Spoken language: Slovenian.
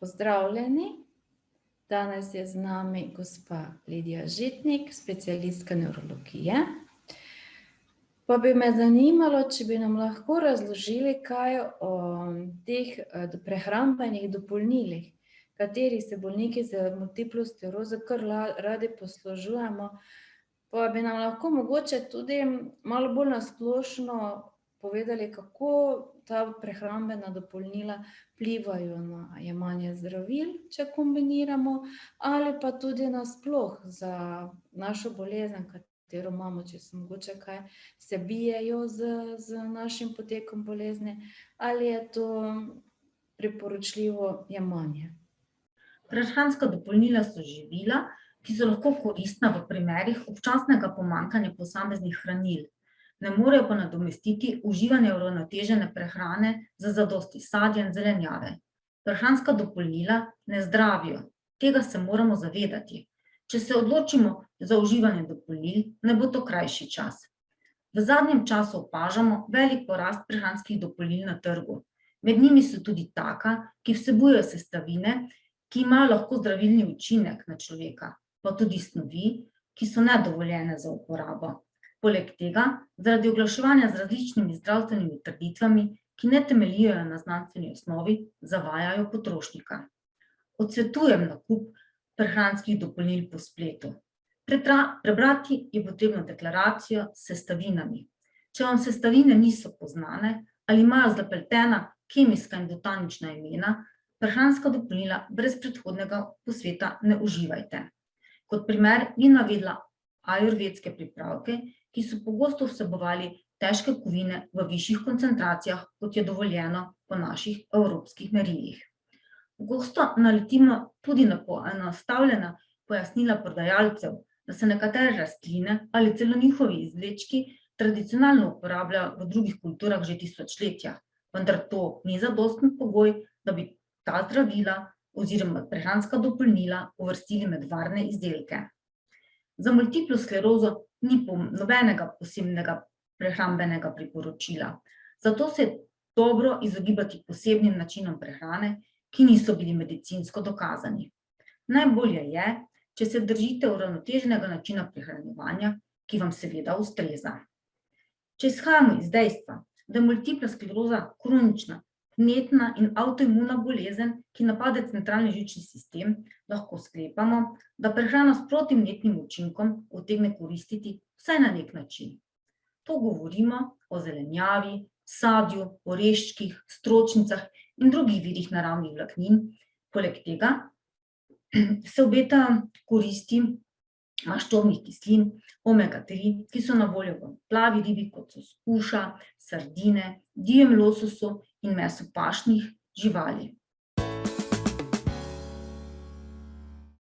Pozdravljeni, danes je z nami gospa Lidija Žitnik, specialistka nevrologije. Pa bi me zanimalo, če bi nam lahko razložili kaj o teh prehrambenih dopolnilih, katerih se bolniki z multiplo sklerozo kar radi poslužujemo, pa bi nam lahko mogoče tudi malo bolj na splošno povedali, kako ta prehrambena dopolnila vplivajo na jemanje zdravil, če kombiniramo, ali pa tudi nasploh za našo bolezen, katero imamo, če se mogoče kaj se bijejo z našim potekom bolezni, ali je to priporočljivo jemanje. Prehranska dopolnila so živila, ki so lahko koristna v primerih občasnega pomanjkanja posameznih hranil. Ne morejo pa nadomestiti uživanje uravnotežene prehrane z zadosti sadja in zelenjave. Prehranska dopolnila ne zdravijo, tega se moramo zavedati. Če se odločimo za uživanje dopolnil, ne bo to krajši čas. V zadnjem času opažamo velik porast prehranskih dopolnil na trgu. Med njimi so tudi taka, ki vsebujejo sestavine, ki imajo lahko zdravilni učinek na človeka, pa tudi snovi, ki so nedovoljene za uporabo. Poleg tega, zaradi oglaševanja z različnimi zdravstvenimi trditvami, ki ne temeljijo na znanstveni osnovi, zavajajo potrošnika. Odsvetujem nakup prehranskih dopolnil po spletu. Prebrati je potrebno deklaracijo s sestavinami. Če vam sestavine niso poznane ali imajo zapletena kemijska in botanična imena, prehranska dopolnila brez predhodnega posveta ne uživajte. Kot primer bi navedla ajurvedske pripravke, ki so pogosto vsebovali težke kovine v višjih koncentracijah, kot je dovoljeno po naših evropskih merilih. Pogosto naletimo tudi na poenostavljena pojasnila prodajalcev, da se nekatere rastline ali celo njihovi izvlečki tradicionalno uporabljajo v drugih kulturah že tisočletja, vendar to ni zadosten pogoj, da bi ta zdravila oziroma prehranska dopolnila uvrstili med varne izdelke. Za multiplo sklerozo ni nobenega posebnega prehrambenega priporočila, zato se je dobro izogibati posebnim načinom prehrane, ki niso bili medicinsko dokazani. Najbolje je, če se držite uravnoteženega načina prehranjevanja, ki vam seveda ustreza. Če izhajamo iz dejstva, da je multipla skleroza kronična, vnetna in avtoimuna bolezen, ki napade centralni živčni sistem, lahko sklepamo, da prehrana s protivnetnim učinkom utegne koristiti vsaj na nek način. To govorimo o zelenjavi, sadju, oreščkih, stročnicah in drugih virih naravnih vlaknin. Poleg tega se obeta koristi maščobnih kislin omega-3, ki so na voljo v plavi ribi, kot so skuša, sardine, divjem lososu in mesu pašnih živali.